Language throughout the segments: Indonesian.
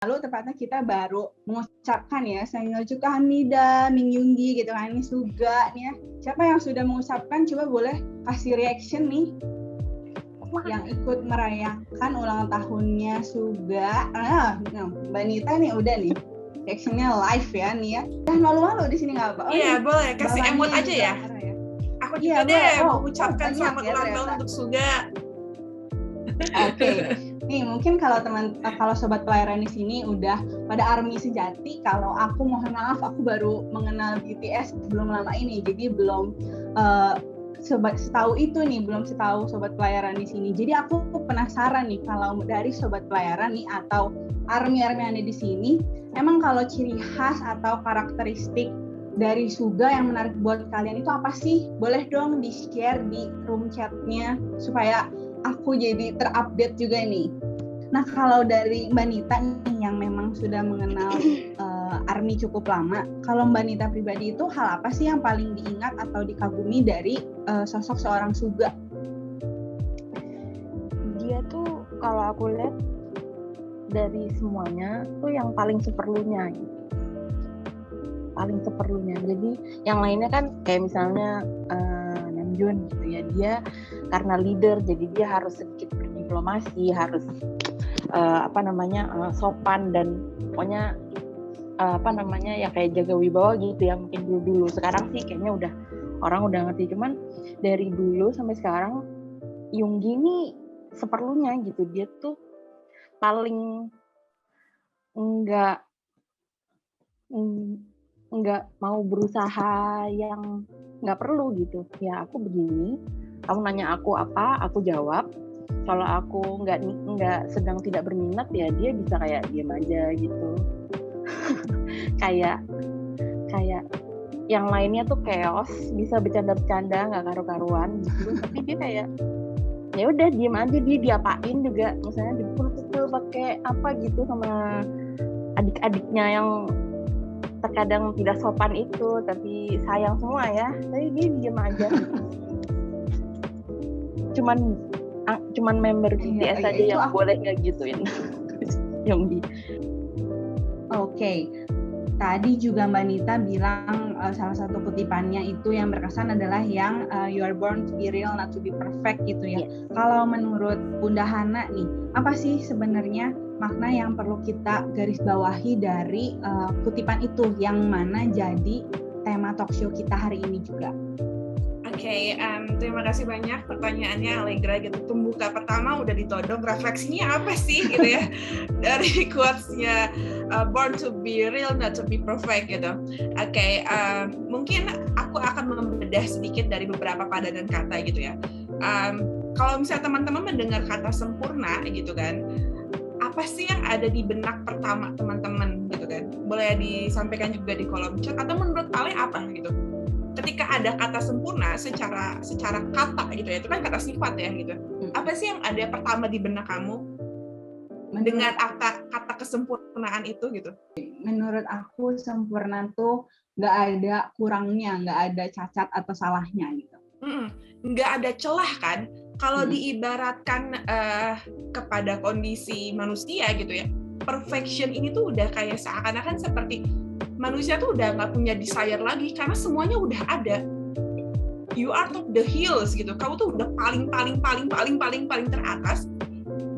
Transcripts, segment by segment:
lalu tepatnya kita baru mengucapkan ya Saengyeolju Kamsahamnida, Mingyunggi gitu kan, ini Suga nih ya. Siapa yang sudah mengucapkan, coba boleh kasih reaction nih yang ikut merayakan ulang tahunnya Suga. Mbak Nita nih udah nih reactionnya live ya nih ya. Jangan malu-malu di sini nggak apa-apa. Iya boleh, kasih emot aja ya. Aku juga deh mengucapkan selamat ulang tahun untuk Suga. Oke. Nih mungkin kalau sobat pelayaran di sini udah pada ARMY sejati, kalau aku mohon maaf aku baru mengenal BTS belum lama ini, jadi belum setahu itu nih, belum setahu sobat pelayaran di sini. Jadi aku penasaran nih kalau dari sobat pelayaran nih atau ARMY yang ada di sini, emang kalau ciri khas atau karakteristik dari Suga yang menarik buat kalian itu apa sih? Boleh dong di-share di room chat-nya supaya aku jadi terupdate juga nih. Nah kalau dari Mbak Nita nih yang memang sudah mengenal ARMY cukup lama, kalau Mbak Nita pribadi itu hal apa sih yang paling diingat atau dikagumi dari sosok seorang Suga? Dia tuh kalau aku lihat dari semuanya tuh yang paling seperlunya gitu. Paling seperlunya. Jadi yang lainnya kan kayak misalnya Namjoon gitu ya, dia karena leader jadi dia harus sedikit berdiplomasi, harus sopan dan pokoknya ya kayak jaga wibawa gitu ya, mungkin dulu. Sekarang sih kayaknya udah orang udah ngerti, cuman dari dulu sampai sekarang Yoongi ini seperlunya gitu. Dia tuh paling enggak mau berusaha yang nggak perlu gitu. Ya aku begini, kamu nanya aku apa, aku jawab. Kalau aku nggak sedang tidak berminat ya dia bisa kayak diam aja gitu. kayak yang lainnya tuh chaos, bisa bercanda-bercanda nggak karu-karuan gitu. Tapi dia kayak ya udah diam aja, dia diapain juga, misalnya dipukul pakai apa gitu sama adik-adiknya yang terkadang tidak sopan itu, tapi sayang semua ya. Tapi dia diam aja. Cuman member BTS aja yang boleh nggak gituin Yoongi. Oke. Tadi juga Mbak Nita bilang salah satu kutipannya itu yang berkesan adalah yang you are born to be real, not to be perfect gitu ya. Yeah. Kalau menurut Bunda Hana nih, apa sih sebenarnya makna yang perlu kita garis bawahi dari kutipan itu yang mana jadi tema talkshow kita hari ini juga? Oke, terima kasih banyak pertanyaannya Allegra gitu. Pembuka pertama udah ditodong, refleksinya apa sih gitu ya dari quotes-nya born to be real, not to be perfect gitu. Oke, mungkin aku akan membedah sedikit dari beberapa padanan kata gitu ya. Kalau misalnya teman-teman mendengar kata sempurna gitu kan, apa sih yang ada di benak pertama teman-teman gitu kan? Boleh disampaikan juga di kolom chat, atau menurut Ale apa gitu? Ketika ada kata sempurna secara kata gitu ya, itu kan kata sifat ya gitu. Apa sih yang ada pertama di benak kamu dengan kata kesempurnaan itu gitu? Menurut aku sempurna tuh nggak ada kurangnya, nggak ada cacat atau salahnya gitu. Nggak ada celah kan? Kalau diibaratkan kepada kondisi manusia gitu ya, perfection ini tuh udah kayak seakan-akan seperti manusia tuh udah nggak punya desire lagi karena semuanya udah ada. You are top the hills gitu. Kamu tuh udah paling teratas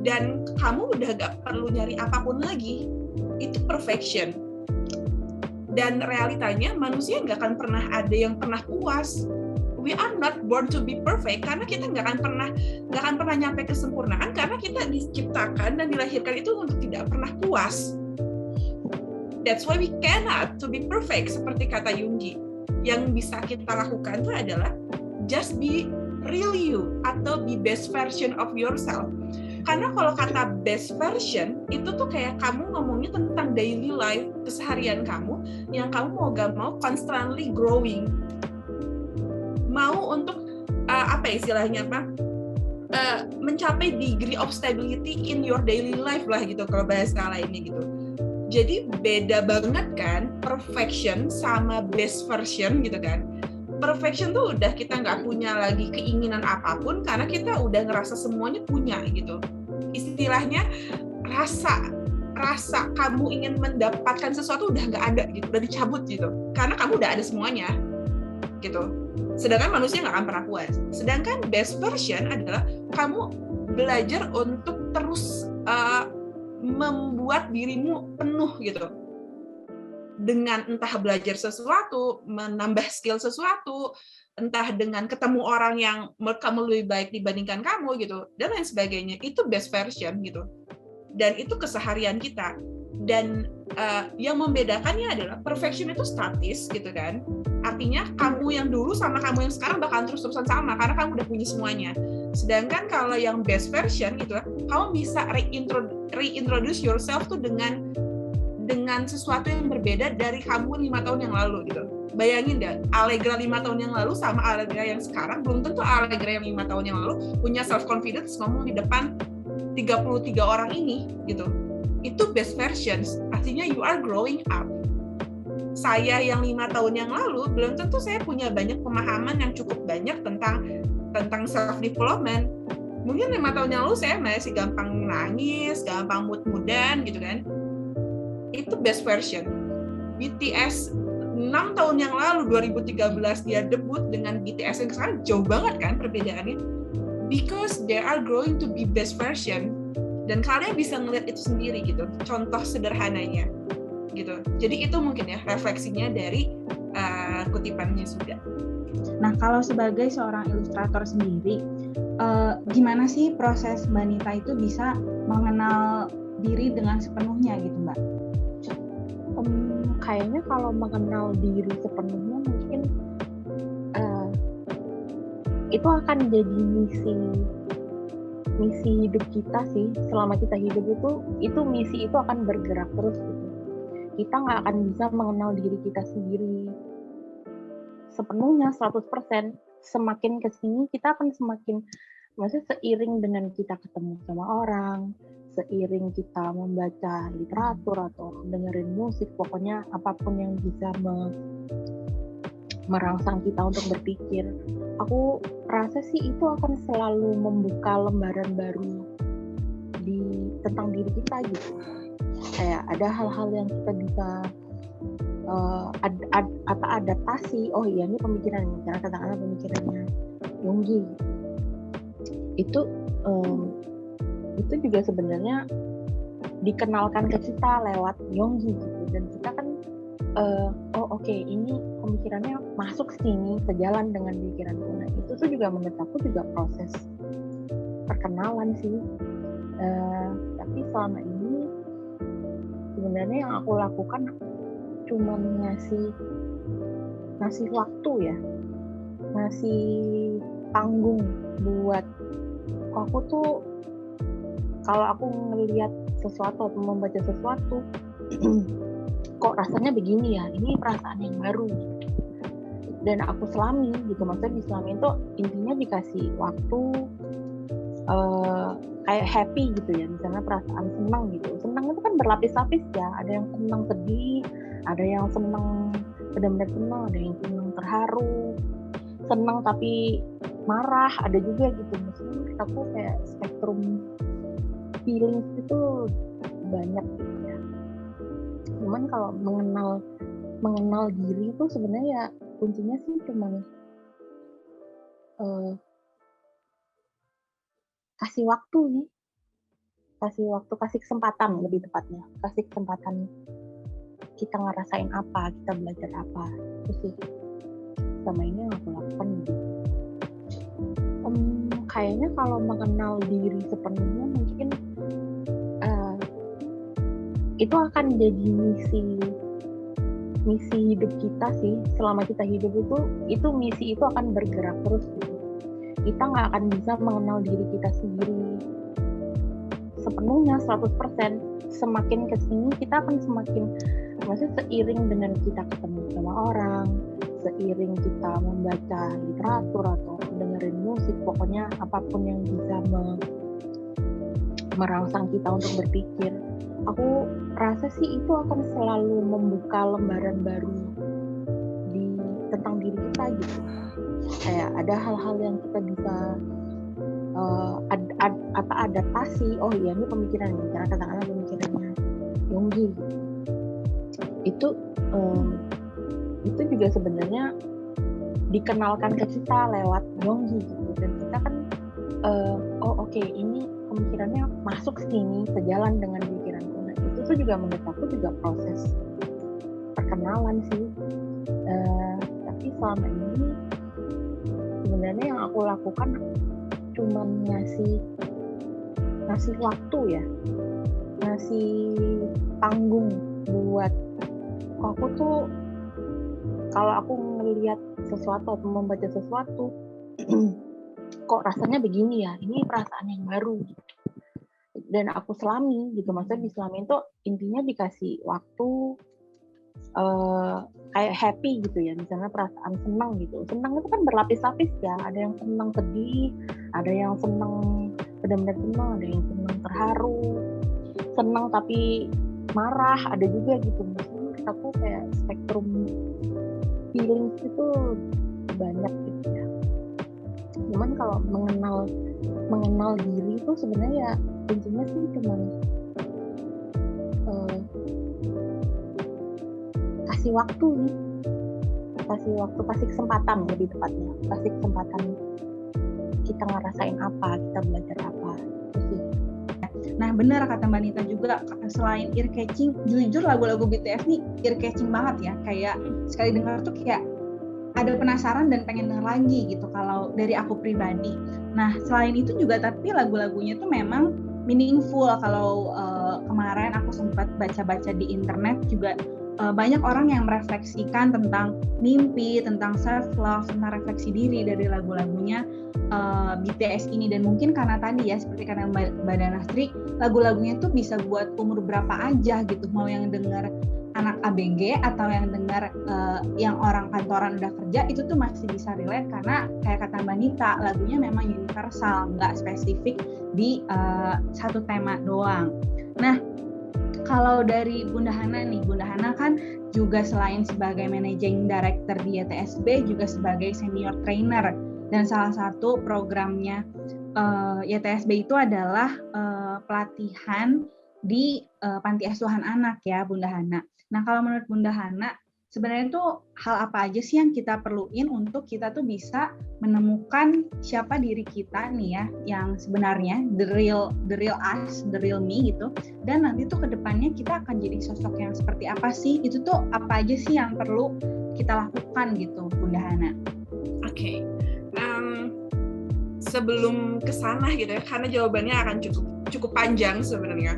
dan kamu udah nggak perlu nyari apapun lagi. Itu perfection. Dan realitanya manusia nggak akan pernah ada yang pernah puas. We are not born to be perfect karena kita nggak akan pernah nyampe kesempurnaan karena kita diciptakan dan dilahirkan itu untuk tidak pernah puas. That's why we cannot to be perfect, seperti kata Yoongi. Yang bisa kita lakukan itu adalah just be real you atau be best version of yourself. Karena kalau kata best version itu tuh kayak kamu ngomongnya tentang daily life, keseharian kamu yang kamu mau gak mau constantly growing. Mau untuk mencapai degree of stability in your daily life lah gitu kalau bahasa lainnya gitu. Jadi beda banget kan perfection sama best version gitu kan. Perfection tuh udah kita nggak punya lagi keinginan apapun karena kita udah ngerasa semuanya punya gitu. Istilahnya rasa rasa kamu ingin mendapatkan sesuatu udah nggak ada gitu, udah dicabut gitu, karena kamu udah ada semuanya gitu. Sedangkan manusia nggak akan pernah puas. Sedangkan best version adalah kamu belajar untuk terus membuat dirimu penuh gitu, dengan entah belajar sesuatu, menambah skill sesuatu, entah dengan ketemu orang yang menurut kamu lebih baik dibandingkan kamu gitu, dan lain sebagainya. Itu best version gitu. Dan itu keseharian kita. Dan yang membedakannya adalah perfection itu statis gitu kan. Artinya kamu yang dulu sama kamu yang sekarang bakal terus-terusan sama karena kamu udah punya semuanya. Sedangkan kalau yang best version gitu, kamu bisa reintroduce yourself tuh dengan sesuatu yang berbeda dari kamu 5 tahun yang lalu gitu. Bayangin deh, Allegra 5 tahun yang lalu sama Allegra yang sekarang, belum tentu Allegra yang 5 tahun yang lalu punya self confidence ngomong di depan 33 orang ini gitu. Itu best versions, artinya you are growing up. Saya yang 5 tahun yang lalu belum tentu saya punya banyak pemahaman yang cukup banyak tentang self development. Mungkin 5 tahun yang lalu saya masih gampang nangis, gampang mood-moodan gitu kan. Itu best version. BTS 6 tahun yang lalu 2013 dia debut dengan BTS yang sekarang jauh banget kan perbedaannya. Because they are growing to be best version, dan kalian bisa ngeliat itu sendiri gitu, contoh sederhananya gitu. Jadi itu mungkin ya refleksinya dari kutipannya sudah. Nah, kalau sebagai seorang ilustrator sendiri, gimana sih proses Mbak Nita itu bisa mengenal diri dengan sepenuhnya gitu, Mbak? Kayaknya kalau mengenal diri sepenuhnya mungkin itu akan jadi misi hidup kita sih. Selama kita hidup itu misi itu akan bergerak terus gitu. Kita nggak akan bisa mengenal diri kita sendiri sepenuhnya 100%. Semakin kesini kita akan semakin, maksudnya seiring dengan kita ketemu sama orang, seiring kita membaca literatur atau dengerin musik, pokoknya apapun yang bisa merangsang kita untuk berpikir, aku rasa sih itu akan selalu membuka lembaran baru tentang diri kita gitu. Kayak ada hal-hal yang kita bisa adaptasi. Oh iya, ini pemikiran ini, cara katakanlah pemikirannya Junggi. Itu juga sebenarnya dikenalkan ke kita lewat Junggi gitu, dan kita kan ini pemikirannya masuk sini, sejalan dengan pikiranku. Nah, itu tuh juga menurut aku juga proses perkenalan sih. Tapi selama ini sebenarnya yang aku lakukan cuma ngasih waktu ya, ngasih panggung buat aku tuh, kalau aku ngelihat sesuatu atau membaca sesuatu kok rasanya begini ya, ini perasaan yang baru dan aku selami gitu. Maksudnya diselami itu intinya dikasih waktu, kayak happy gitu ya, misalnya perasaan senang gitu. Senang itu kan berlapis-lapis ya, ada yang senang sedih, ada yang senang benar-benar senang, ada yang senang terharu, senang tapi marah, ada juga gitu. Maksudnya aku kayak spektrum feelings itu banyak gitu ya. Cuman kalau mengenal diri itu sebenarnya ya kuncinya sih cuman kasih waktu, kasih kesempatan, lebih tepatnya kasih kesempatan kita ngerasain apa, kita belajar apa. Itu sih sama ini yang aku lakukan gitu. Kayaknya kalau mengenal diri sepenuhnya mungkin itu akan jadi misi hidup kita sih. Selama kita hidup itu misi itu akan bergerak terus gitu. Kita nggak akan bisa mengenal diri kita sendiri sepenuhnya 100%. Semakin kesini kita akan semakin, maksudnya seiring dengan kita ketemu sama orang, seiring kita membaca literatur atau dengerin musik, pokoknya apapun yang bisa merangsang kita untuk berpikir, aku rasa sih itu akan selalu membuka lembaran baru tentang diri kita gitu. Kayak ada hal-hal yang kita bisa adaptasi. Oh iya, ini pemikiran ini, cara katakanlah pemikirannya Yoongi. Itu juga sebenarnya dikenalkan ke kita lewat Yoongi gitu, dan kita kan oke, ini pemikirannya masuk sini, sejalan dengan pikiranku. Nah, itu tuh juga menurut aku juga proses perkenalan sih. Tapi selama ini sebenarnya yang aku lakukan cuma ngasih waktu ya, ngasih panggung buat aku tuh, kalau aku ngelihat sesuatu atau membaca sesuatu kok rasanya begini ya, ini perasaan yang baru gitu. Dan aku selami gitu, maksudnya diselami itu intinya dikasih waktu kayak happy gitu ya, misalnya perasaan senang gitu. Senang itu kan berlapis-lapis ya, ada yang senang sedih, ada yang senang benar-benar senang, ada yang senang terharu, senang tapi marah, ada juga gitu. Maksudnya aku kayak spektrum feelings itu banyak gitu ya. Cuman kalau mengenal diri itu sebenarnya ya kuncinya sih cuma kasih waktu, kasih kesempatan, lebih tepatnya kasih kesempatan kita ngerasain apa, kita belajar apa, itu sih. Nah benar kata Mbak Nita juga, selain ear catching, jujur lagu-lagu BTS nih ear catching banget ya, kayak sekali dengar tuh kayak ada penasaran dan pengen denger lagi gitu kalau dari aku pribadi. Nah selain itu juga tapi lagu-lagunya tuh memang meaningful. Kalau kemarin aku sempat baca-baca di internet juga banyak orang yang merefleksikan tentang mimpi, tentang self love, tentang refleksi diri dari lagu-lagunya BTS ini. Dan mungkin karena tadi ya seperti kata Mbak Danastri, lagu-lagunya tuh bisa buat umur berapa aja gitu, mau yang denger anak ABG atau yang dengar yang orang kantoran udah kerja, itu tuh masih bisa relate karena kayak kata Mbak Nita, lagunya memang universal, nggak spesifik di satu tema doang. Nah kalau dari Bunda Hana nih, Bunda Hana kan juga selain sebagai managing director di YTSB juga sebagai senior trainer, dan salah satu programnya YTSB itu adalah pelatihan di panti asuhan anak ya Bunda Hana. Nah kalau menurut Bunda Hana, sebenarnya tuh hal apa aja sih yang kita perluin untuk kita tuh bisa menemukan siapa diri kita nih ya, yang sebenarnya the real us, the real me gitu. Dan nanti tuh kedepannya kita akan jadi sosok yang seperti apa sih? Itu tuh apa aja sih yang perlu kita lakukan gitu, Bunda Hana? Oke. Sebelum kesana gitu ya, karena jawabannya akan cukup panjang sebenarnya.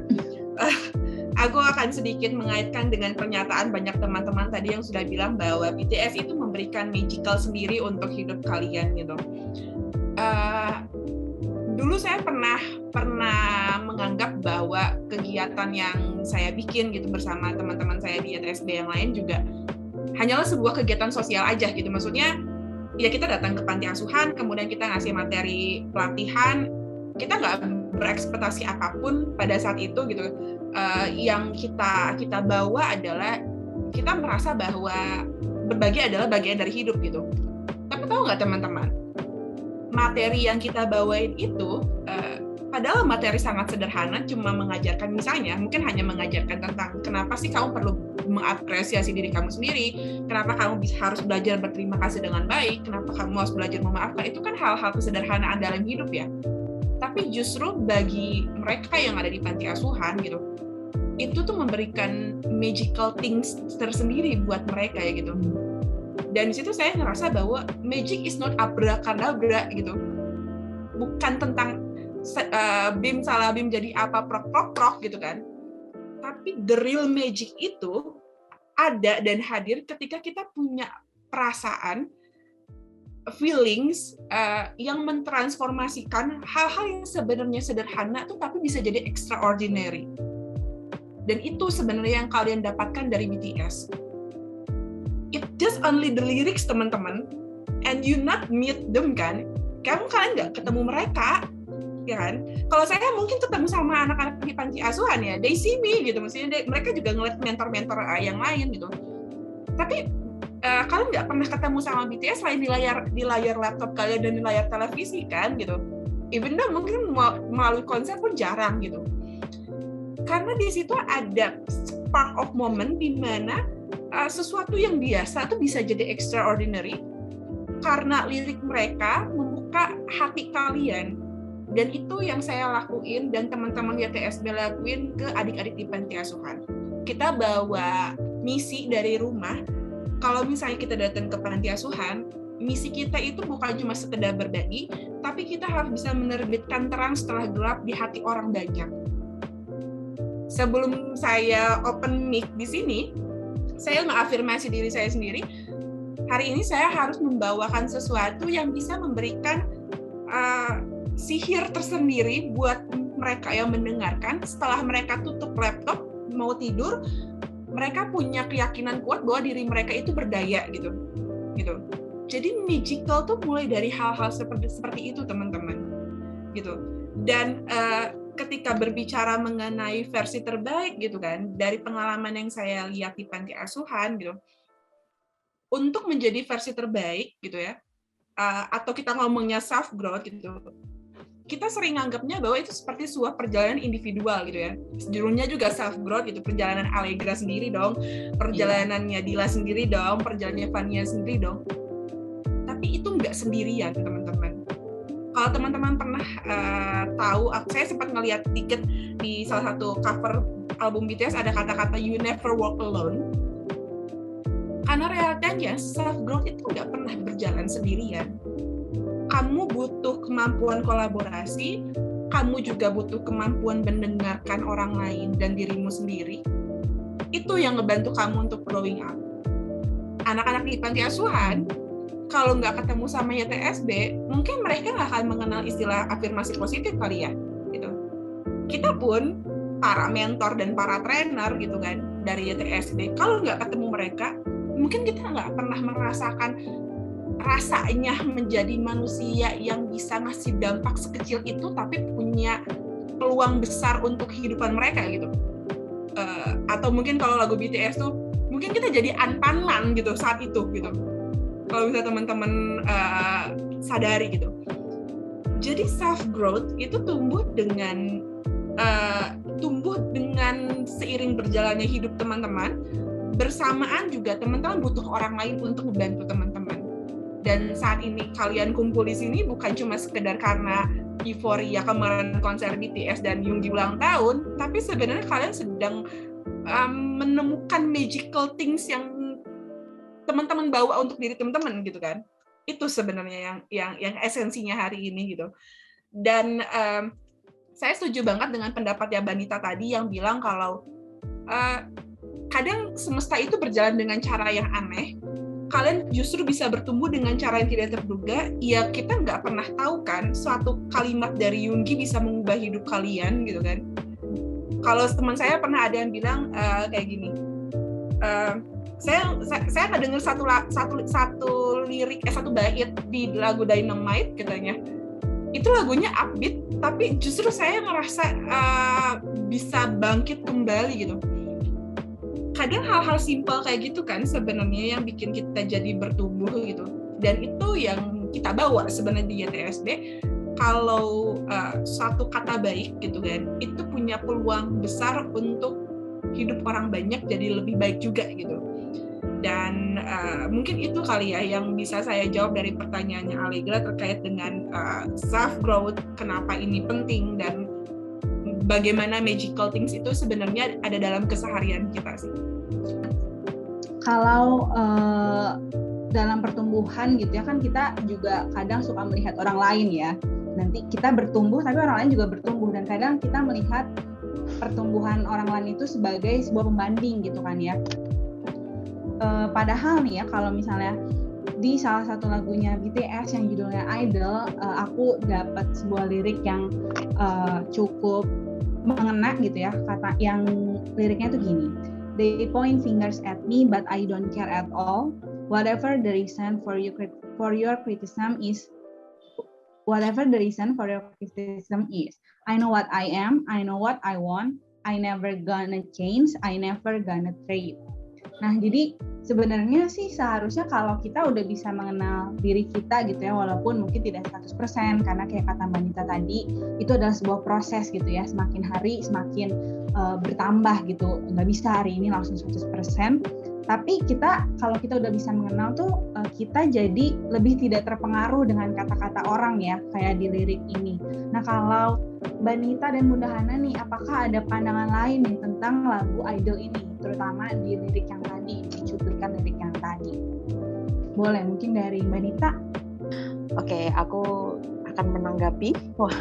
Aku akan sedikit mengaitkan dengan pernyataan banyak teman-teman tadi yang sudah bilang bahwa BTS itu memberikan magical sendiri untuk hidup kalian gitu. Dulu saya pernah menganggap bahwa kegiatan yang saya bikin gitu bersama teman-teman saya di YTSB yang lain juga hanyalah sebuah kegiatan sosial aja gitu. Maksudnya ya kita datang ke panti asuhan, kemudian kita ngasih materi pelatihan, kita nggak berekspektasi apapun pada saat itu gitu. Yang kita bawa adalah kita merasa bahwa berbagi adalah bagian dari hidup gitu. Tapi tahu nggak teman-teman, materi yang kita bawain itu padahal materi sangat sederhana, cuma mengajarkan, misalnya mungkin hanya mengajarkan tentang kenapa sih kamu perlu mengapresiasi diri kamu sendiri, kenapa kamu harus belajar berterima kasih dengan baik, kenapa kamu harus belajar memaafkan. Itu kan hal-hal kesederhanaan dalam hidup ya. Tapi justru bagi mereka yang ada di panti asuhan gitu, itu tuh memberikan magical things tersendiri buat mereka ya gitu. Dan di situ saya ngerasa bahwa magic is not abracadabra gitu. Bukan tentang bim salah bim jadi apa prok gitu kan. Tapi the real magic itu ada dan hadir ketika kita punya perasaan, feelings yang mentransformasikan hal-hal yang sebenarnya sederhana tuh tapi bisa jadi extraordinary. Dan itu sebenarnya yang kalian dapatkan dari BTS. It just only the lyrics teman-teman, and you not meet them kan. Kalian nggak ketemu mereka, ya kan? Kalau saya mungkin ketemu sama anak-anak di panti asuhan ya, they see me gitu, maksudnya mereka juga ngeliat mentor-mentor yang lain gitu. Tapi kalian nggak pernah ketemu sama BTS selain di layar laptop kalian dan di layar televisi kan gitu. Even though mungkin melalui konser pun jarang gitu. Karena di situ ada spark of moment di mana sesuatu yang biasa tuh bisa jadi extraordinary karena lirik mereka membuka hati kalian. Dan itu yang saya lakuin dan teman-teman YTSB lakuin ke adik-adik di panti asuhan. Kita bawa misi dari rumah. Kalau misalnya kita datang ke panti asuhan, misi kita itu bukan cuma sekedar berbagi, tapi kita harus bisa menerbitkan terang setelah gelap di hati orang banyak. Sebelum saya open mic di sini, saya mengafirmasi diri saya sendiri, hari ini saya harus membawakan sesuatu yang bisa memberikan sihir tersendiri buat mereka yang mendengarkan. Setelah mereka tutup laptop, mau tidur, mereka punya keyakinan kuat bahwa diri mereka itu berdaya gitu. Jadi magical tuh mulai dari hal-hal seperti itu, teman-teman. Gitu. Dan ketika berbicara mengenai versi terbaik gitu kan, dari pengalaman yang saya lihat di panti asuhan gitu, untuk menjadi versi terbaik gitu ya, atau kita ngomongnya self growth gitu, kita sering anggapnya bahwa itu seperti sebuah perjalanan individual gitu ya. Judulnya juga self growth gitu, perjalanan Allegra sendiri dong, perjalanannya Dila sendiri dong, perjalanannya Fania sendiri dong. Tapi itu nggak sendirian, teman-teman. Kalau teman-teman pernah tahu, saya sempat ngeliat dikit di salah satu cover album BTS ada kata-kata "You never walk alone". Karena realitanya self growth itu nggak pernah berjalan sendirian. Kamu butuh kemampuan kolaborasi, kamu juga butuh kemampuan mendengarkan orang lain dan dirimu sendiri. Itu yang ngebantu kamu untuk growing up. Anak-anak di panti asuhan, kalau nggak ketemu sama YTSB, mungkin mereka nggak akan mengenal istilah afirmasi positif kali ya. Gitu. Kita pun, para mentor dan para trainer gitu kan, dari YTSB, kalau nggak ketemu mereka, mungkin kita nggak pernah merasakan rasanya menjadi manusia yang bisa ngasih dampak sekecil itu tapi punya peluang besar untuk kehidupan mereka gitu. Atau mungkin kalau lagu BTS tuh mungkin kita jadi Anpanman gitu saat itu gitu. Kalau bisa teman-teman sadari gitu. Jadi self growth itu tumbuh dengan seiring berjalannya hidup teman-teman. Bersamaan juga teman-teman butuh orang lain untuk membantu teman-teman. Dan saat ini kalian kumpul di sini bukan cuma sekedar karena euforia kemarin konser BTS dan Yoongi ulang tahun, tapi sebenarnya kalian sedang menemukan magical things yang teman-teman bawa untuk diri teman-teman gitu kan. Itu sebenarnya yang esensinya hari ini gitu. Dan saya setuju banget dengan pendapatnya Banita tadi yang bilang kalau kadang semesta itu berjalan dengan cara yang aneh. Kalian justru bisa bertumbuh dengan cara yang tidak terduga. Ya kita nggak pernah tahu kan, suatu kalimat dari Yoongi bisa mengubah hidup kalian gitu kan. Kalau teman saya pernah ada yang bilang kayak gini, saya nggak dengar satu lirik satu bait di lagu Dynamite katanya. Itu lagunya upbeat, tapi justru saya ngerasa bisa bangkit kembali gitu. Kadang hal-hal simpel kayak gitu kan sebenarnya yang bikin kita jadi bertumbuh gitu. Dan itu yang kita bawa sebenarnya di YTSB. Kalau suatu kata baik gitu kan, itu punya peluang besar untuk hidup orang banyak jadi lebih baik juga gitu. Dan mungkin itu kali ya yang bisa saya jawab dari pertanyaannya Allegra terkait dengan self growth, kenapa ini penting dan bagaimana magical things itu sebenarnya ada dalam keseharian kita sih. Kalau dalam pertumbuhan gitu ya kan kita juga kadang suka melihat orang lain ya. Nanti kita bertumbuh tapi orang lain juga bertumbuh dan kadang kita melihat pertumbuhan orang lain itu sebagai sebuah pembanding gitu kan ya. Padahal nih ya kalau misalnya di salah satu lagunya BTS yang judulnya Idol, aku dapat sebuah lirik yang cukup mengena gitu ya, kata yang liriknya tuh gini, they point fingers at me but I don't care at all, whatever the reason for your criticism is, I know what I am, I know what I want, I never gonna change, I never gonna trade. Nah, jadi sebenarnya sih seharusnya kalau kita udah bisa mengenal diri kita gitu ya, walaupun mungkin tidak 100%, karena kayak kata Mbak Nita tadi, itu adalah sebuah proses gitu ya, semakin hari semakin bertambah gitu, nggak bisa hari ini langsung 100%, tapi kalau kita udah bisa mengenal tuh, kita jadi lebih tidak terpengaruh dengan kata-kata orang ya, kayak di lirik ini. Nah, kalau Mbak Nita dan Bunda Hana nih, apakah ada pandangan lain nih tentang lagu Idol ini, terutama di lirik yang tadi, di cuplikan lirik yang tadi? Boleh, mungkin dari Mbak Nita. Oke, aku akan menanggapi. Wah,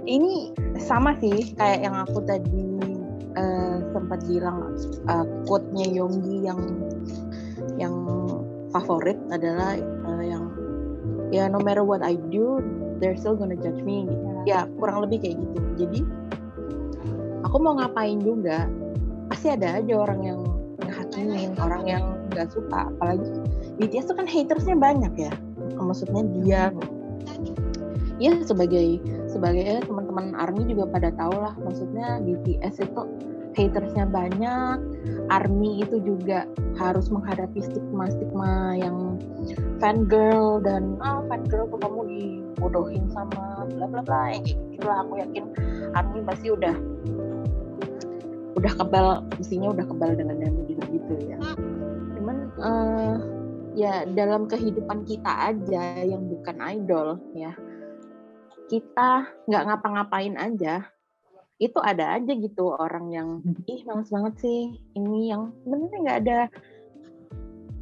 ini sama sih kayak yang aku tadi sempat bilang, quote-nya Yonggi yang favorit adalah yang ya no matter what I do, they're still gonna judge me. Ya kurang lebih kayak gitu. Jadi aku mau ngapain juga pasti ada aja orang yang ngehakimin, orang yang nggak suka. Apalagi BTS tuh kan hatersnya banyak ya. Maksudnya dia ya sebagai teman-teman ARMY juga pada tahu lah, maksudnya BTS itu hatersnya banyak. ARMY itu juga harus menghadapi stigma yang fangirl dan fangirl tuh kamu dibodohin sama bla bla bla yang kayak gitu lah. Aku yakin ARMY pasti udah kebal, mestinya udah kebal dengan yang gitu ya. Cuman ya dalam kehidupan kita aja yang bukan idol ya, kita nggak ngapa-ngapain aja, itu ada aja gitu orang yang males banget sih ini, yang sebenarnya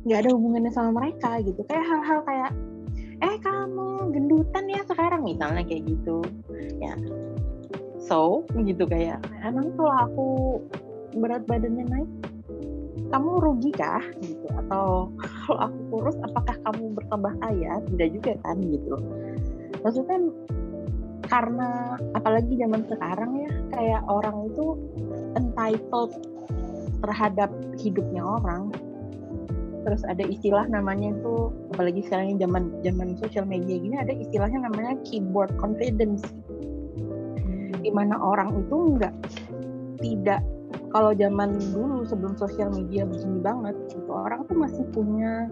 nggak ada hubungannya sama mereka gitu, kayak hal-hal kayak kamu gendutan ya sekarang misalnya kayak gitu ya, so gitu, kayak emang kalau aku berat badannya naik kamu rugi kah gitu, atau kalau aku kurus apakah kamu bertambah kaya? Tidak juga kan gitu. Maksudnya karena apalagi zaman sekarang ya, kayak orang itu entitled terhadap hidupnya orang. Terus ada istilah namanya itu, apalagi sekarang zaman sosial media gini, ada istilahnya namanya keyboard confidence, di mana orang itu tidak, kalau zaman dulu sebelum sosial media begini banget gitu, orang tuh masih punya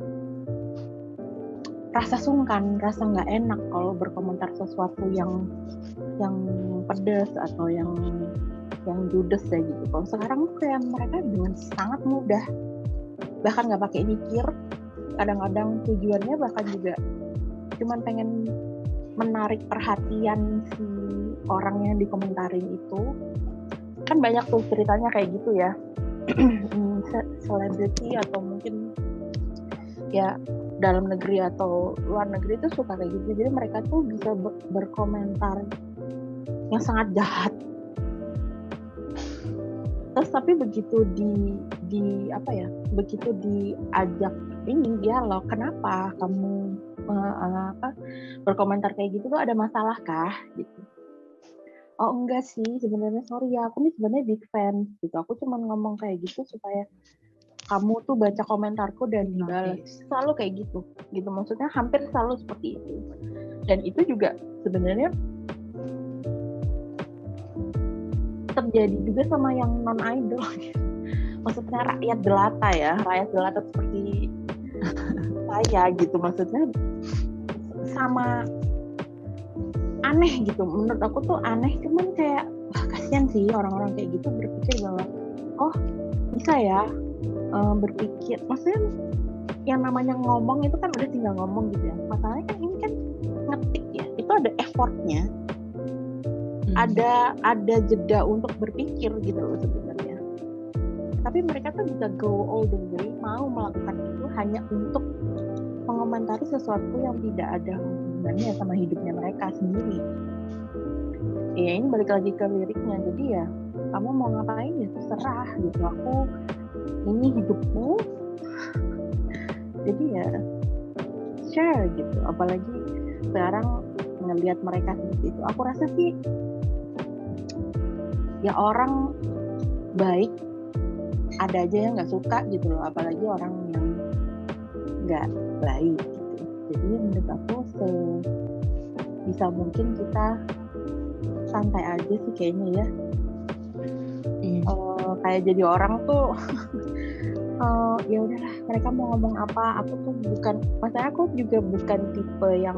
rasa sungkan, rasa nggak enak kalau berkomentar sesuatu yang pedas atau yang judes kayak gitu. Kalau sekarang tuh kayak mereka dengan sangat mudah, bahkan nggak pakai mikir, kadang-kadang tujuannya bahkan juga cuman pengen menarik perhatian si orang yang dikomentarin itu. Kan banyak tuh ceritanya kayak gitu ya, selebriti atau mungkin ya dalam negeri atau luar negeri itu suka kayak gitu. Jadi mereka tuh bisa berkomentar yang sangat jahat. Terus tapi begitu begitu diajak ini dialog, kenapa kamu berkomentar kayak gitu tuh, ada masalah kah gitu? Oh enggak sih, sebenarnya sorry ya, aku nih sebenarnya big fan gitu. Aku cuma ngomong kayak gitu supaya kamu tuh baca komentarku dan dibalas. Selalu kayak gitu. Maksudnya hampir selalu seperti itu. Dan itu juga sebenarnya terjadi juga sama yang non idol. Maksudnya rakyat jelata seperti saya gitu. Maksudnya sama aneh gitu, menurut aku tuh aneh, cuman kayak kasihan sih orang-orang kayak gitu berpikir bahwa bisa ya berpikir, maksudnya yang namanya ngomong itu kan udah tinggal ngomong gitu ya, masalahnya kan ini kan ngetik ya, itu ada effortnya, ada jeda untuk berpikir gitu loh sebenarnya, tapi mereka tuh bisa go all the way, mau melakukan itu hanya untuk mengomentari sesuatu yang tidak ada hubungannya sama hidupnya mereka sendiri. Ya ini balik lagi ke liriknya, jadi ya kamu mau ngapain ya terserah gitu, aku ini hidupku, jadi ya share gitu. Apalagi sekarang ngelihat mereka seperti itu, aku rasa sih ya orang baik ada aja yang nggak suka gitu loh, apalagi orang yang nggak baik gitu. Jadi menurut aku bisa mungkin kita santai aja sih kayaknya ya. Kayak jadi orang tuh ya udahlah, mereka mau ngomong apa, aku tuh bukan, maksudnya aku juga bukan tipe yang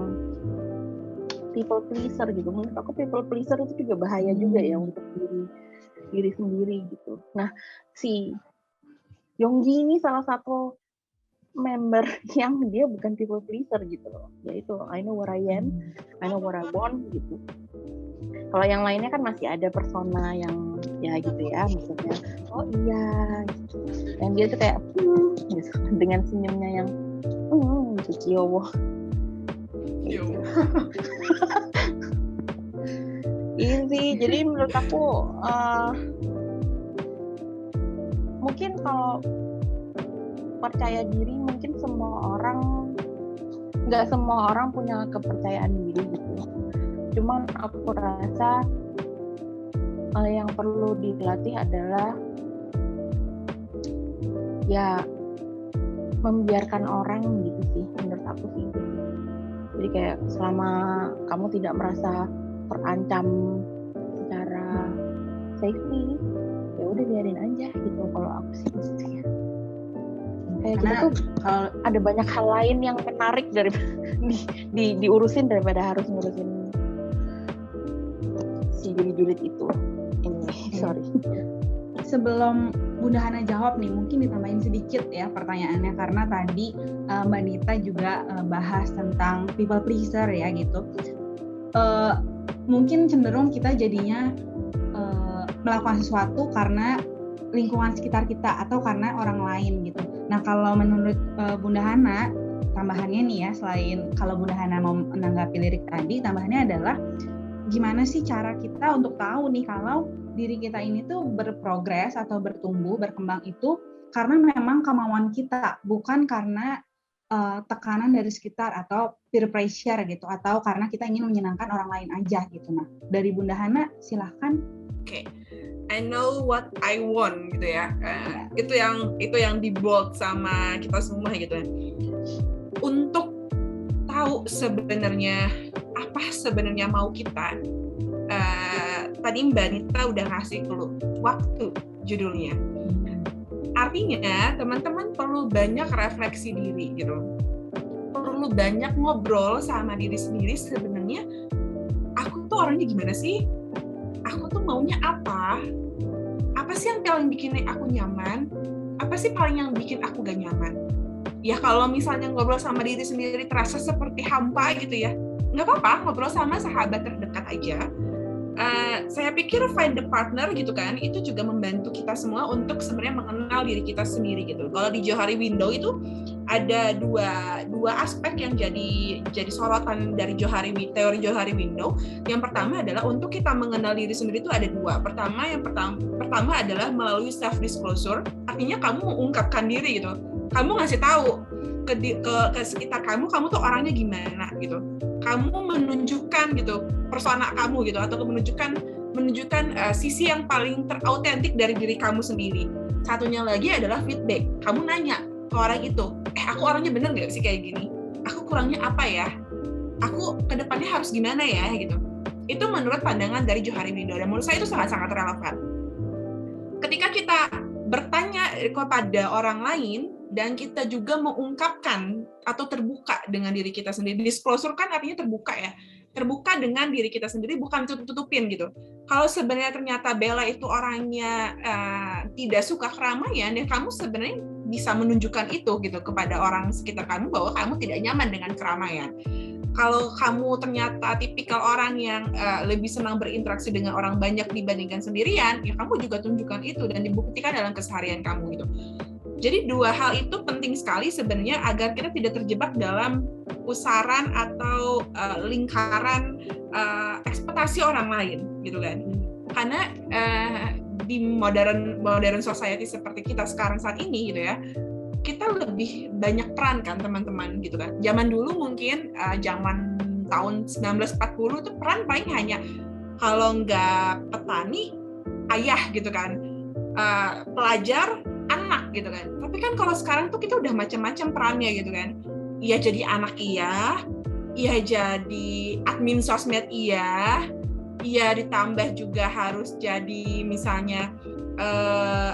people pleaser gitu. Menurut aku people pleaser itu juga bahaya juga ya untuk diri sendiri gitu. Nah, si Yonggi ini salah satu member yang dia bukan people pleaser gitu loh. Yaitu I know what I am, I know what I want gitu. Kalau yang lainnya kan masih ada persona yang ya gitu ya, maksudnya oh iya gitu. Yang dia tuh kayak gitu, dengan senyumnya yang Kyowo. Gitu. Ini sih, jadi menurut aku mungkin kalau percaya diri, mungkin nggak semua orang punya kepercayaan diri gitu. Cuman aku rasa yang perlu dilatih adalah ya membiarkan orang gitu sih, menurut aku sih. Jadi kayak selama kamu tidak merasa terancam secara safety, ya udah biarin aja gitu. Kalau aku sih gitu ya. Kayak kita tuh ada banyak hal lain yang menarik dari diurusin daripada harus ngurusin si julid itu. Sorry. Sebelum Bunda Hana jawab nih, mungkin ditambahin sedikit ya pertanyaannya, karena tadi Mbak Nita juga bahas tentang people pleaser ya gitu. Mungkin cenderung kita jadinya melakukan sesuatu karena lingkungan sekitar kita atau karena orang lain gitu. Nah, kalau menurut Bunda Hana, tambahannya nih ya, selain kalau Bunda Hana mau menanggapi lirik tadi, tambahannya adalah gimana sih cara kita untuk tahu nih kalau diri kita ini tuh berprogres atau bertumbuh, berkembang itu karena memang kemauan kita, bukan karena tekanan dari sekitar atau peer pressure gitu, atau karena kita ingin menyenangkan orang lain aja gitu. Nah, dari Bunda Hana silahkan. Oke. I know what I want gitu ya. Itu yang di bold sama kita semua gitu ya. Untuk tahu sebenarnya apa sebenarnya mau kita, tadi Mbak Nita udah ngasih clue, waktu judulnya. Artinya teman-teman perlu banyak refleksi diri gitu, perlu banyak ngobrol sama diri sendiri. Sebenarnya aku tuh orangnya gimana sih, aku tuh maunya apa sih yang paling bikin aku nyaman, apa sih paling yang bikin aku gak nyaman. Ya kalau misalnya ngobrol sama diri sendiri terasa seperti hampa gitu ya, nggak apa-apa, ngobrol sama sahabat terdekat aja. Saya pikir find the partner gitu kan, itu juga membantu kita semua untuk sebenarnya mengenal diri kita sendiri gitu. Kalau di Johari Window itu ada dua aspek yang jadi sorotan dari teori Johari Window. Yang pertama adalah untuk kita mengenal diri sendiri itu ada dua. Pertama adalah melalui self disclosure, artinya kamu mengungkapkan diri gitu. Kamu ngasih tahu ke sekitar kamu tuh orangnya gimana gitu. Kamu menunjukkan gitu persona kamu gitu, atau menunjukkan sisi yang paling terautentik dari diri kamu sendiri. Satunya lagi adalah feedback. Kamu nanya ke orang itu, aku orangnya bener nggak sih kayak gini? Aku kurangnya apa ya? Aku kedepannya harus gimana ya gitu. Itu menurut pandangan dari Johari Window, dan menurut saya itu sangat-sangat relevan. Ketika kita bertanya kepada orang lain dan kita juga mengungkapkan atau terbuka dengan diri kita sendiri. Disclosure kan artinya terbuka ya. Terbuka dengan diri kita sendiri, bukan tutup-tutupin gitu. Kalau sebenarnya ternyata Bella itu orangnya tidak suka keramaian, ya kamu sebenarnya bisa menunjukkan itu gitu kepada orang sekitar kamu bahwa kamu tidak nyaman dengan keramaian. Kalau kamu ternyata tipikal orang yang lebih senang berinteraksi dengan orang banyak dibandingkan sendirian, ya kamu juga tunjukkan itu dan dibuktikan dalam keseharian kamu gitu. Jadi dua hal itu penting sekali sebenarnya agar kita tidak terjebak dalam pusaran atau lingkaran ekspektasi orang lain gitu kan. Karena di modern society seperti kita sekarang saat ini gitu ya, kita lebih banyak peran kan teman-teman gitu kan. Zaman dulu mungkin zaman tahun 1940 itu peran paling hanya kalau nggak petani ayah gitu kan, pelajar anak gitu kan. Tapi kan kalau sekarang tuh kita udah macam-macam perannya gitu kan. Iya jadi anak iya jadi admin sosmed iya ditambah juga harus jadi misalnya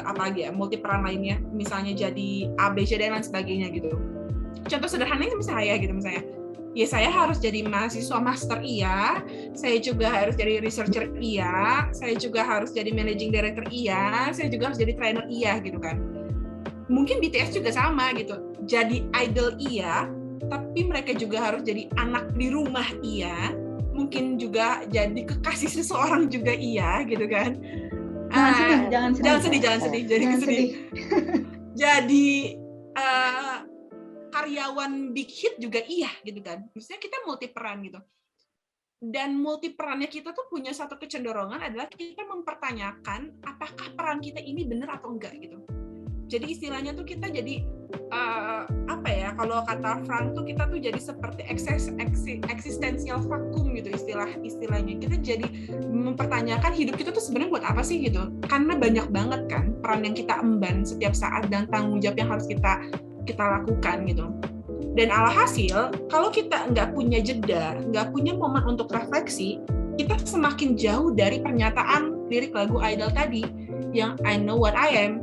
apa lagi ya, multi peran lainnya, misalnya jadi A, B, C, dan lain sebagainya gitu. Contoh sederhananya misalnya gitu, misalnya ya saya harus jadi mahasiswa master iya, saya juga harus jadi researcher iya, saya juga harus jadi managing director iya, saya juga harus jadi trainer iya gitu kan. Mungkin BTS juga sama gitu, jadi idol iya, tapi mereka juga harus jadi anak di rumah iya, mungkin juga jadi kekasih seseorang juga iya gitu kan. Jangan sedih. Jadi karyawan big hit juga iya gitu kan. Maksudnya kita multi peran gitu. Dan multi perannya kita tuh punya satu kecenderungan adalah kita mempertanyakan apakah peran kita ini benar atau enggak gitu. Jadi istilahnya tuh kita jadi apa ya, kalau kata Frank tuh kita tuh jadi seperti eksistensial vakum gitu istilahnya. Kita jadi mempertanyakan hidup kita tuh sebenarnya buat apa sih gitu. Karena banyak banget kan peran yang kita emban setiap saat dan tanggung jawab yang harus kita lakukan gitu. Dan alhasil kalau kita nggak punya jeda, nggak punya momen untuk refleksi, kita semakin jauh dari pernyataan lirik lagu Idol tadi yang I know what I am.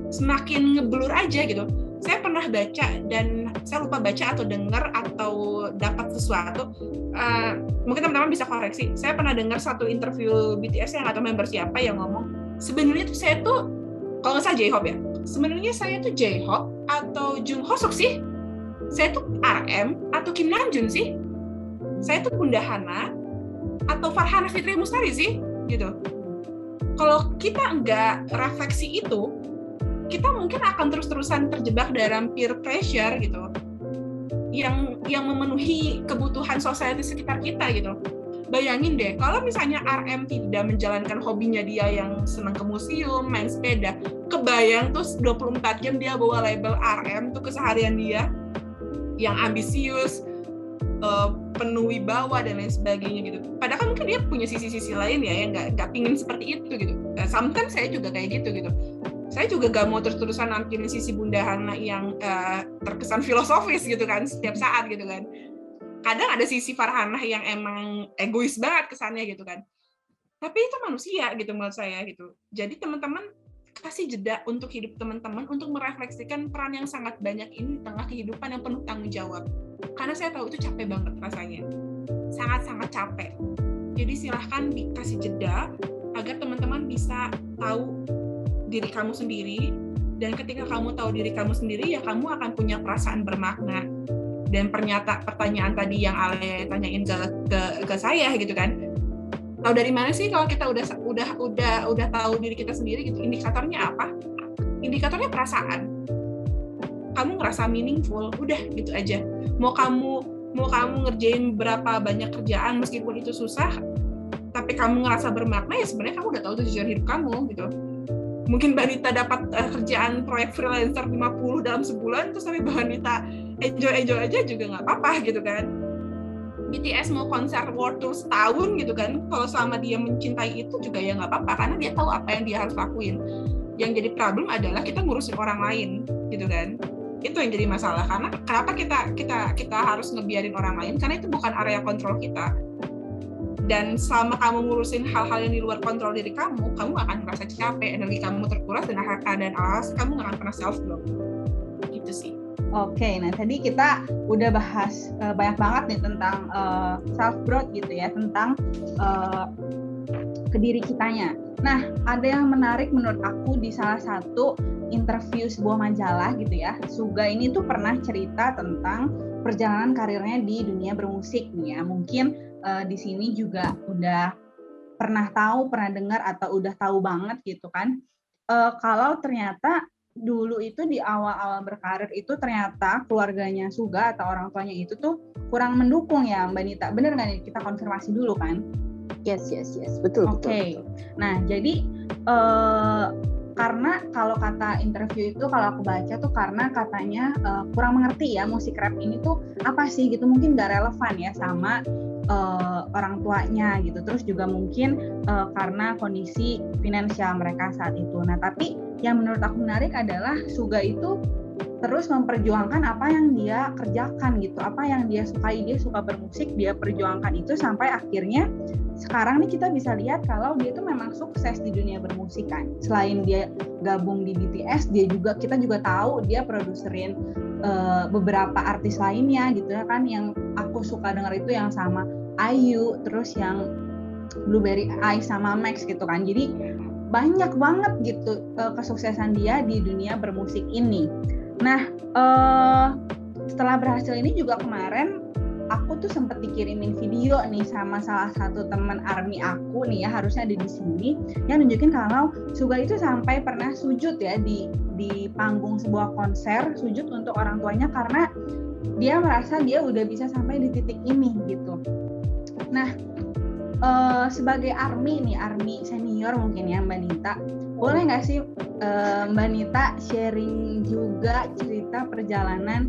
Semakin ngeblur aja gitu. Saya pernah baca dan saya lupa baca atau dengar atau dapat sesuatu. Mungkin teman-teman bisa koreksi. Saya pernah dengar satu interview BTS yang atau member siapa yang ngomong, sebenarnya tuh saya tuh, kalau nggak salah J-Hope ya, sebenarnya saya tuh J-Hope atau Jung Hoseok sih? Saya tuh RM atau Kim Namjoon sih? Saya tuh Bunda Hana atau Farhana Fitri Mustari sih? Gitu. Kalau kita nggak refleksi itu, kita mungkin akan terus-terusan terjebak dalam peer pressure gitu, yang memenuhi kebutuhan society sekitar kita gitu. Bayangin deh, kalau misalnya RM tidak menjalankan hobinya dia yang senang ke museum, main sepeda, kebayang tuh 24 jam dia bawa label RM tuh keseharian dia, yang ambisius, penuh wibawa dan lain sebagainya gitu. Padahal kan mungkin dia punya sisi-sisi lain ya yang nggak pingin seperti itu gitu. Sometimes saya juga kayak gitu. Saya juga gak mau terus-terusan nampilin sisi Bunda Hana yang terkesan filosofis gitu kan setiap saat gitu kan. Kadang ada sisi Farhanah yang emang egois banget kesannya gitu kan. Tapi itu manusia gitu menurut saya gitu. Jadi teman-teman kasih jeda untuk hidup teman-teman untuk merefleksikan peran yang sangat banyak ini di tengah kehidupan yang penuh tanggung jawab. Karena saya tahu itu capek banget rasanya. Sangat-sangat capek. Jadi silahkan dikasih jeda agar teman-teman bisa tahu diri kamu sendiri, dan ketika kamu tahu diri kamu sendiri ya kamu akan punya perasaan bermakna. Dan pertanyaan tadi yang Ale tanyain ke saya gitu kan, tahu dari mana sih kalau kita udah tahu diri kita sendiri gitu? Indikatornya apa? Indikatornya perasaan. Kamu ngerasa meaningful, udah gitu aja. Mau kamu ngerjain berapa banyak kerjaan meskipun itu susah, tapi kamu ngerasa bermakna ya sebenarnya kamu udah tahu tujuan hidup kamu gitu. Mungkin Mbak Nita dapat kerjaan proyek freelancer 50 dalam sebulan, terus tapi Mbak Nita enjoy aja juga nggak apa-apa gitu kan. BTS mau konser world tour setahun gitu kan, kalau selama dia mencintai itu juga ya nggak apa-apa, karena dia tahu apa yang dia harus lakuin. Yang jadi problem adalah kita ngurusin orang lain gitu kan. Itu yang jadi masalah, karena kenapa kita harus ngebiarin orang lain, karena itu bukan area kontrol kita. Dan selama kamu ngurusin hal-hal yang di luar kontrol diri kamu akan merasa capek, energi kamu terkuras, dan alhasil kamu nggak akan pernah self-growth. Gitu sih. Oke, nah tadi kita udah bahas banyak banget nih tentang self-growth gitu ya, tentang ke diri kitanya. Nah, ada yang menarik menurut aku di salah satu interview sebuah majalah gitu ya. Suga ini tuh pernah cerita tentang perjalanan karirnya di dunia bermusik nih ya. Mungkin di sini juga udah pernah dengar atau udah tahu banget gitu kan, kalau ternyata dulu itu di awal-awal berkarir itu ternyata keluarganya Suga atau orang tuanya itu tuh kurang mendukung ya Mbak Nita, bener nggak nih? Kita konfirmasi dulu kan? Yes, betul. Oke. Nah jadi karena kalau kata interview itu, kalau aku baca tuh karena katanya kurang mengerti ya musik rap ini tuh apa sih gitu, mungkin nggak relevan ya sama orang tuanya gitu. Terus juga mungkin karena kondisi finansial mereka saat itu. Nah tapi yang menurut aku menarik adalah Suga itu terus memperjuangkan apa yang dia kerjakan gitu, apa yang dia sukai. Dia suka bermusik, dia perjuangkan itu sampai akhirnya sekarang nih kita bisa lihat kalau dia tuh memang sukses di dunia bermusik kan. Selain dia gabung di BTS, kita juga tahu dia produserin beberapa artis lainnya gitu ya kan, yang aku suka dengar itu yang sama IU, terus yang Blueberry Eyes sama Max gitu kan. Jadi banyak banget gitu kesuksesan dia di dunia bermusik ini. Nah, setelah berhasil ini juga kemarin aku tuh sempat dikirimin video nih sama salah satu teman ARMY aku nih ya, harusnya ada di sini, yang nunjukin kalau Suga itu sampai pernah sujud ya di panggung sebuah konser, sujud untuk orang tuanya karena dia merasa dia udah bisa sampai di titik ini gitu. Nah, sebagai ARMY senior mungkin ya Mbak Nita, boleh nggak sih Mbak Nita sharing juga cerita perjalanan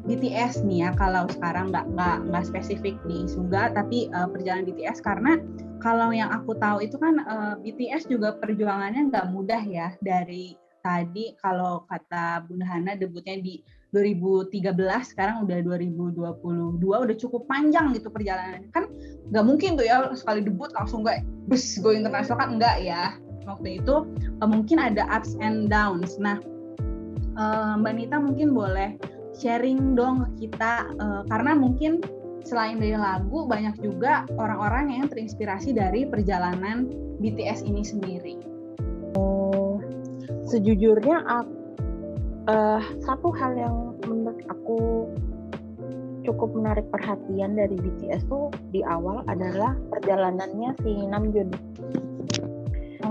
BTS nih ya, kalau sekarang nggak spesifik di Suga tapi perjalanan BTS, karena kalau yang aku tahu itu kan BTS juga perjuangannya nggak mudah ya. Dari tadi kalau kata Bunda Hana debutnya di 2013, sekarang udah 2022, udah cukup panjang gitu perjalanannya. Kan nggak mungkin tuh ya sekali debut langsung go internasional kan, enggak ya. Waktu itu mungkin ada ups and downs. Nah, Mbak Nita mungkin boleh sharing dong ke kita, karena mungkin selain dari lagu, banyak juga orang-orang yang terinspirasi dari perjalanan BTS ini sendiri. Sejujurnya satu hal yang menurut aku cukup menarik perhatian dari BTS tuh di awal adalah perjalanannya si Namjoon.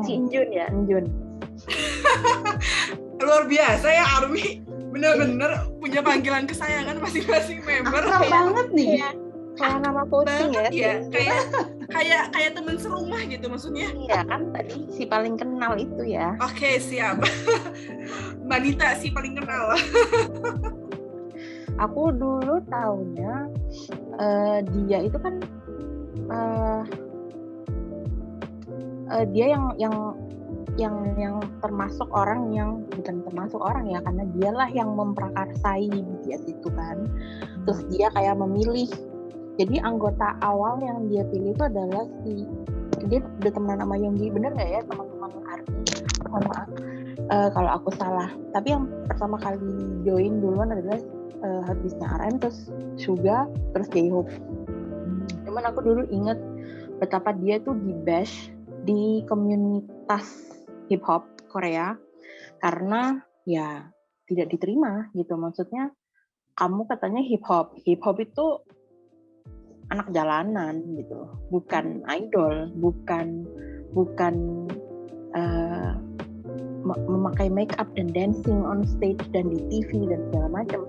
Si Injun. Luar biasa ya ARMY. Bener-bener punya panggilan kesayangan masing-masing member. Akrab banget nih. Kayak nama posting ya. Kayak teman serumah gitu maksudnya. Iya kan, tadi si paling kenal itu ya. Oke, siap. Mbak Nita si paling kenal. Aku dulu taunya dia itu kan dia yang termasuk orang yang bukan termasuk orang ya, karena dialah yang memprakarsai BTS itu kan. Terus dia kayak memilih, jadi anggota awal yang dia pilih itu adalah dia udah temenan sama Yoongi, bener nggak ya teman-teman ARMY? Mohon maaf kalau aku salah, tapi yang pertama kali join duluan adalah habisnya RM, terus Suga, terus J-Hope. Cuman aku dulu inget betapa dia tuh di-bash di komunitas hip hop Korea karena ya tidak diterima gitu. Maksudnya kamu katanya hip hop itu anak jalanan gitu, bukan idol, bukan memakai make up dan dancing on stage dan di TV dan segala macam.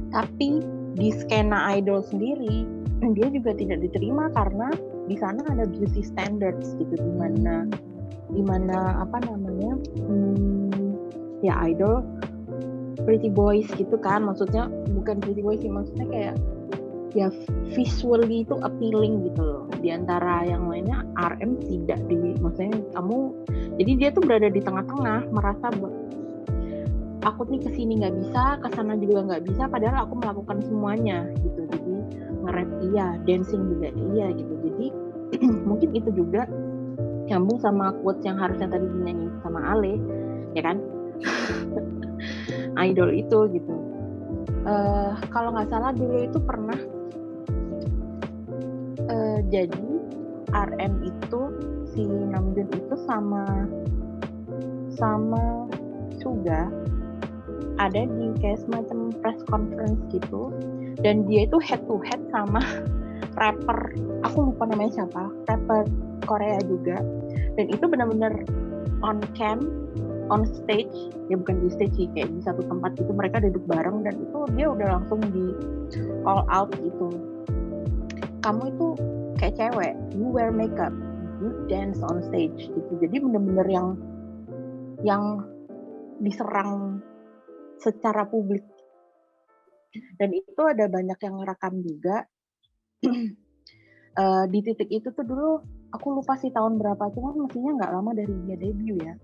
Tapi di skena idol sendiri dia juga tidak diterima karena di sana ada beauty standards gitu, di mana apa namanya ya idol pretty boys gitu kan, maksudnya bukan pretty boys sih, maksudnya kayak ya visually itu appealing gitu loh. Di antara yang lainnya RM tidak maksudnya kamu, jadi dia tuh berada di tengah-tengah, merasa aku nih kesini nggak bisa, kesana juga nggak bisa, padahal aku melakukan semuanya gitu. Jadi nge-rap iya, dancing juga iya gitu. Jadi mungkin itu juga nyambung sama quotes yang harusnya tadi dinyanyi sama Ale, ya kan? Idol itu gitu. Kalau nggak salah dulu itu pernah jadi RM itu si Namjoon itu sama Suga ada di kayak semacam press conference gitu, dan dia itu head to head sama rapper, aku lupa namanya siapa, rapper Korea juga, dan itu benar-benar on cam, on stage, ya bukan di stage sih, kayak di satu tempat gitu mereka duduk bareng, dan itu dia udah langsung di call out gitu, kamu itu kayak cewek, you wear makeup, you dance on stage gitu. Jadi benar-benar yang diserang secara publik, dan itu ada banyak yang ngerekam juga. Di titik itu tuh dulu aku lupa sih tahun berapa, cuman mestinya nggak lama dari dia debut ya.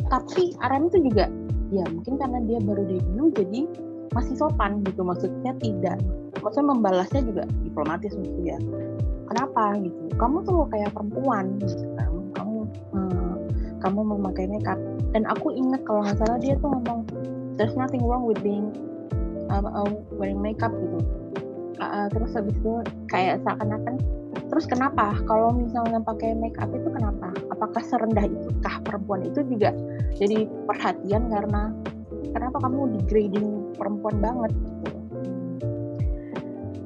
Tapi RM itu juga ya mungkin karena dia baru debut jadi masih sopan gitu, maksudnya tidak maksudnya membalasnya juga diplomatis maksudnya. Kenapa gitu? Kamu tuh kayak perempuan gitu kan. Kamu memakai makeup. Dan aku ingat kalau nggak salah dia tuh ngomong there's nothing wrong with being wearing makeup gitu. Terus habis itu kayak seakan-akan terus kenapa kalau misalnya pakai makeup itu kenapa? Apakah serendah itukah perempuan itu juga jadi perhatian karena kenapa kamu degrading perempuan banget gitu.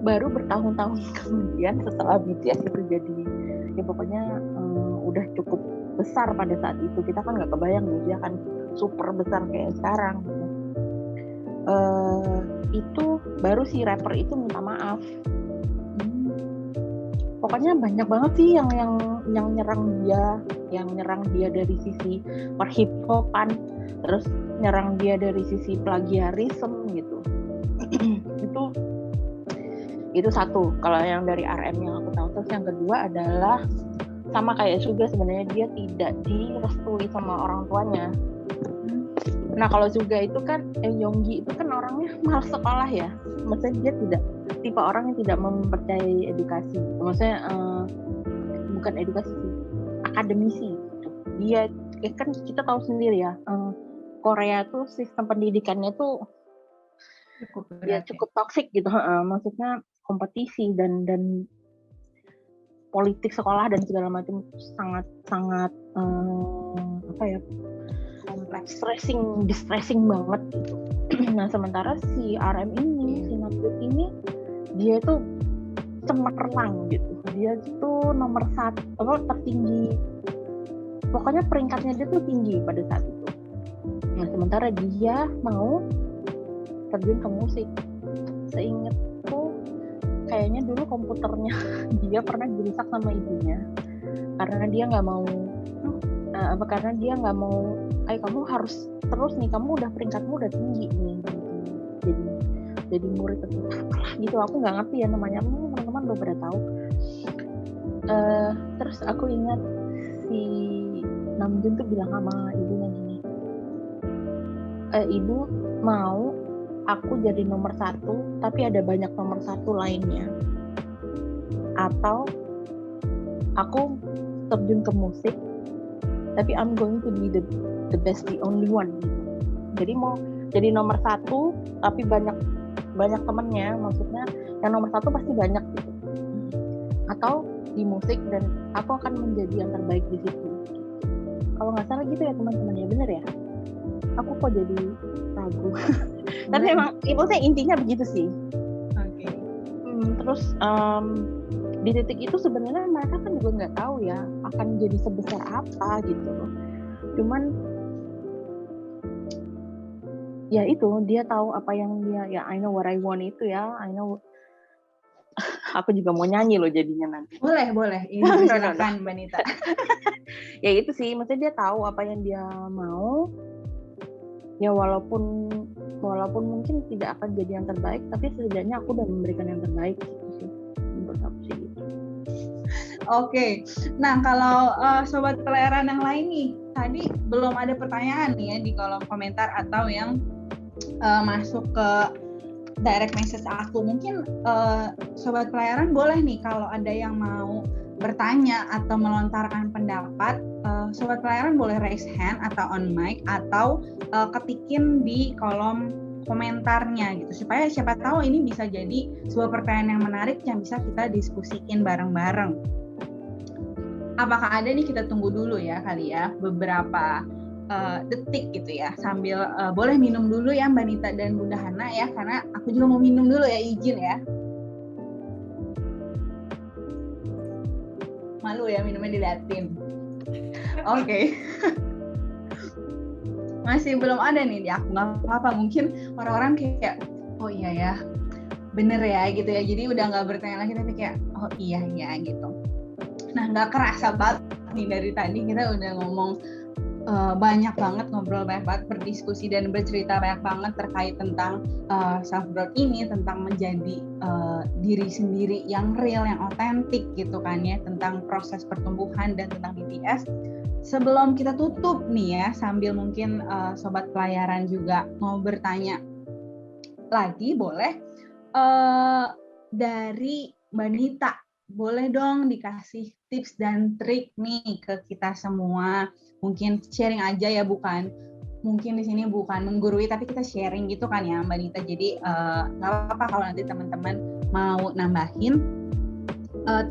Baru bertahun-tahun kemudian setelah BTS itu jadi ya pokoknya udah cukup besar pada saat itu, kita kan nggak kebayang nih dia kan super besar kayak sekarang gitu. Itu baru si rapper itu minta maaf. Pokoknya banyak banget sih yang nyerang dia dari sisi perhip-hopan, terus nyerang dia dari sisi plagiarisme gitu. Itu satu kalau yang dari RM yang aku tahu. Terus yang kedua adalah sama kayak Suga, sebenarnya dia tidak direstui sama orang tuanya. Nah kalau Suga itu kan Yonggi itu kan orangnya malas sekolah ya, maksudnya dia tidak tipe orang yang tidak mempercayai edukasi, maksudnya bukan edukasi sih, akademisi gitu. Dia kan kita tahu sendiri ya, Korea tuh sistem pendidikannya tuh cukup toksik gitu, maksudnya kompetisi dan politik sekolah dan segala macam sangat apa ya, distressing banget gitu. Nah sementara si RM ini, si Natut ini, dia itu cemerlang gitu. Dia itu nomor 1 tertinggi. Pokoknya peringkatnya dia tuh tinggi pada saat itu. Nah sementara dia mau terjun ke musik. Seingatku kayaknya dulu komputernya dia pernah dirusak sama ibunya karena dia nggak mau kamu harus terus nih, kamu udah peringkatmu udah tinggi nih gitu. Jadi murid tetap gitu. Aku nggak ngerti ya namanya, teman-teman udah pada tahu. Terus aku ingat si Namjoon tuh bilang sama ibunya gini, ibu mau aku jadi nomor 1 tapi ada banyak nomor 1 lainnya, atau aku terjun ke musik tapi I'm going to be the best, the only one gitu. Jadi mau jadi nomor 1 tapi banyak temennya, maksudnya yang nomor 1 pasti banyak gitu, atau di musik dan aku akan menjadi yang terbaik di situ. Kalau nggak salah gitu ya teman-teman, ya bener ya? Aku kok jadi ragu. Tapi emang maksudnya intinya begitu sih. Oke. Terus di titik itu sebenarnya mereka kan juga nggak tahu ya akan jadi sebesar apa gitu loh. Cuman ya itu dia tahu apa yang dia, ya I know what I want itu ya, I know. Aku juga mau nyanyi loh jadinya nanti. Boleh. Ini silakan Mbak Nita. Ya itu sih, maksudnya dia tahu apa yang dia mau. Ya walaupun mungkin tidak akan jadi yang terbaik, tapi setidaknya aku udah memberikan yang terbaik gitu sih. Menurut aku sih gitu. Oke. Nah, kalau sobat pelayaran yang lain nih, tadi belum ada pertanyaan nih ya di kolom komentar atau yang masuk ke direct message aku. Mungkin sobat pelayaran boleh nih kalau ada yang mau bertanya atau melontarkan pendapat, sobat pelayaran boleh raise hand atau on mic atau ketikin di kolom komentarnya gitu, supaya siapa tahu ini bisa jadi sebuah pertanyaan yang menarik yang bisa kita diskusiin bareng-bareng. Apakah ada nih, kita tunggu dulu ya kali ya beberapa detik gitu ya, sambil boleh minum dulu ya Mbak Nita dan Bunda Hana ya, karena aku juga mau minum dulu ya, izin ya. Malu ya minumnya diliatin. Oke. Masih belum ada nih di aku, nggak apa-apa, mungkin orang-orang kayak oh iya ya bener ya gitu ya, jadi udah nggak bertanya lagi tapi kayak oh iya ya gitu. Nah nggak kerasa banget nih dari tadi kita udah ngomong banyak banget, ngobrol banyak banget, berdiskusi dan bercerita banyak banget terkait tentang self growth ini, tentang menjadi diri sendiri yang real, yang otentik gitu kan ya, tentang proses pertumbuhan dan tentang BTS. Sebelum kita tutup nih ya, sambil mungkin sobat pelayaran juga mau bertanya lagi, boleh dari Mbak Nita, boleh dong dikasih tips dan trik nih ke kita semua. Mungkin sharing aja ya, mungkin di sini bukan menggurui, tapi kita sharing gitu kan ya Mbak Nita. Jadi nggak apa-apa kalau nanti teman-teman mau nambahin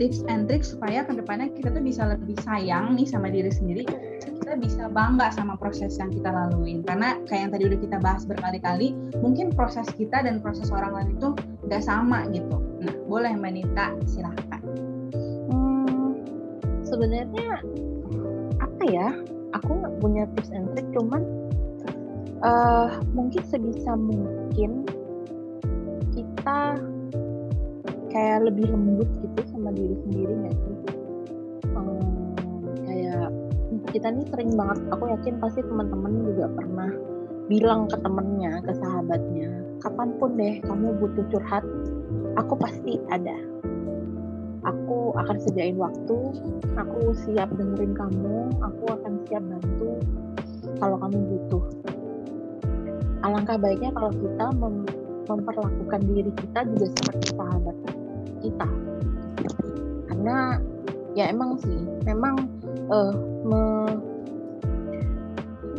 tips and trick supaya kedepannya kita tuh bisa lebih sayang nih sama diri sendiri, kita bisa bangga sama proses yang kita laluin. Karena kayak yang tadi udah kita bahas berkali-kali, mungkin proses kita dan proses orang lain itu nggak sama gitu. Nah, boleh Mbak Nita, silahkan. Sebenarnya apa ya? Aku nggak punya tips and trick, cuman mungkin sebisa mungkin kita kayak lebih lembut gitu sama diri sendiri nggak sih? Kayak kita nih sering banget, aku yakin pasti teman-teman juga pernah bilang ke temennya, ke sahabatnya, kapanpun deh kamu butuh curhat, aku pasti ada. Aku akan sediain waktu, aku siap dengerin kamu, aku akan siap bantu kalau kamu butuh. Alangkah baiknya kalau kita memperlakukan diri kita juga seperti sahabat kita, karena ya emang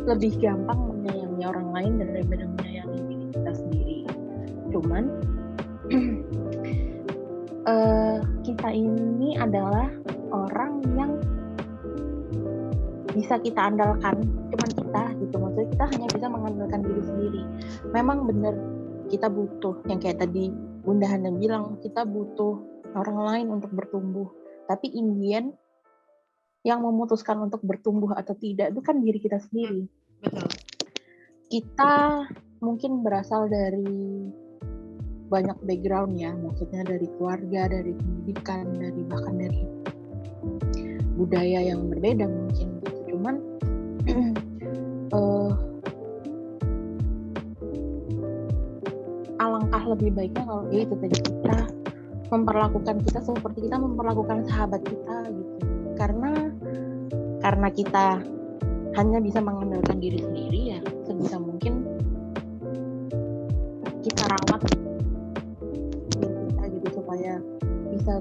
lebih gampang menyayangi orang lain daripada menyayangi diri kita sendiri. Cuman kita ini adalah orang yang bisa kita andalkan, cuman kita gitu, maksudnya kita hanya bisa mengandalkan diri sendiri. Memang benar kita butuh, yang kayak tadi Bunda Hana bilang, kita butuh orang lain untuk bertumbuh. Tapi in the end, yang memutuskan untuk bertumbuh atau tidak itu kan diri kita sendiri. Betul. Kita mungkin berasal dari banyak background ya, maksudnya dari keluarga, dari pendidikan, bahkan dari budaya yang berbeda mungkin gitu. Cuman alangkah lebih baiknya kalau itu tadi kita memperlakukan kita seperti kita memperlakukan sahabat kita gitu. Karena kita hanya bisa mengandalkan diri sendiri, ya sebisa mungkin kita rawat diri kita gitu supaya bisa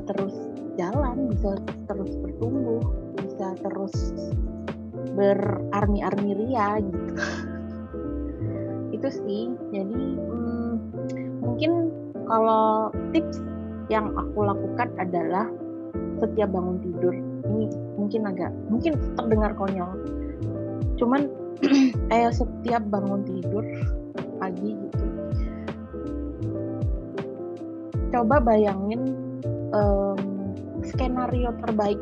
terus jalan, bisa terus bertumbuh, bisa terus berarmi-armi ria gitu. Itu sih. Jadi mungkin kalau tips yang aku lakukan adalah setiap bangun tidur, ini mungkin terdengar konyol, cuman kayak setiap bangun tidur pagi gitu, coba bayangin skenario terbaik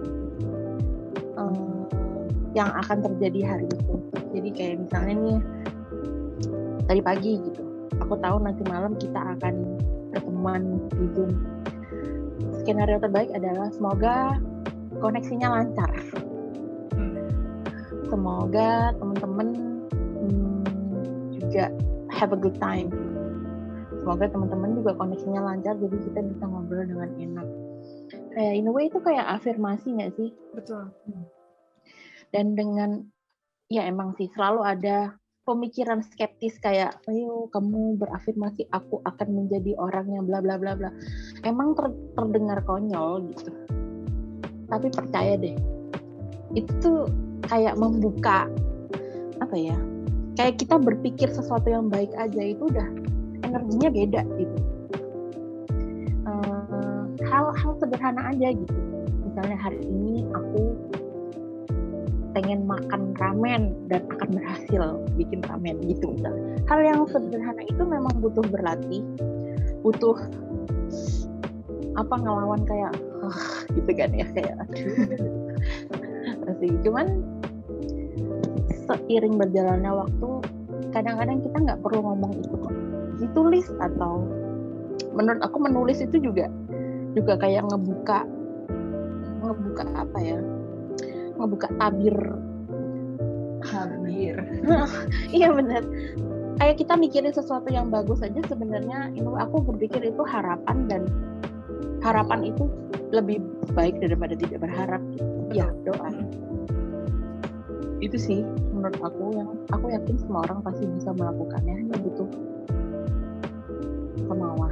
yang akan terjadi hari itu. Jadi kayak misalnya nih tadi pagi gitu, aku tahu nanti malam kita akan ketemuan di Zoom. Skenario terbaik adalah semoga koneksinya lancar, semoga teman-teman juga have a good time, semoga teman-teman juga koneksinya lancar jadi kita bisa ngobrol dengan enak. Kayak in a way itu kayak afirmasi nggak sih? Betul. Dan dengan ya emang sih selalu ada pemikiran skeptis kayak, ayo kamu berafirmasi aku akan menjadi orang yang bla bla bla bla. Emang terdengar konyol gitu. Tapi percaya deh, itu tuh kayak membuka apa ya? Kayak kita berpikir sesuatu yang baik aja itu udah energinya beda gitu. Hal sederhana aja gitu. Misalnya hari ini aku pengen makan ramen dan akan berhasil bikin ramen gitu misalnya. Hal yang sederhana itu memang butuh berlatih, butuh ngelawan kayak gitu kan ya, kayak aduh. Cuman seiring berjalannya waktu, kadang-kadang kita nggak perlu ngomong itu kok, ditulis, atau menurut aku menulis itu juga kayak ngebuka apa ya, ngebuka tabir. Iya benar, kayak kita mikirin sesuatu yang bagus aja sebenarnya. Aku berpikir itu harapan, dan harapan itu lebih baik daripada tidak berharap gitu. Ya doa itu sih menurut aku, yang aku yakin semua orang pasti bisa melakukannya, hanya butuh kemauan.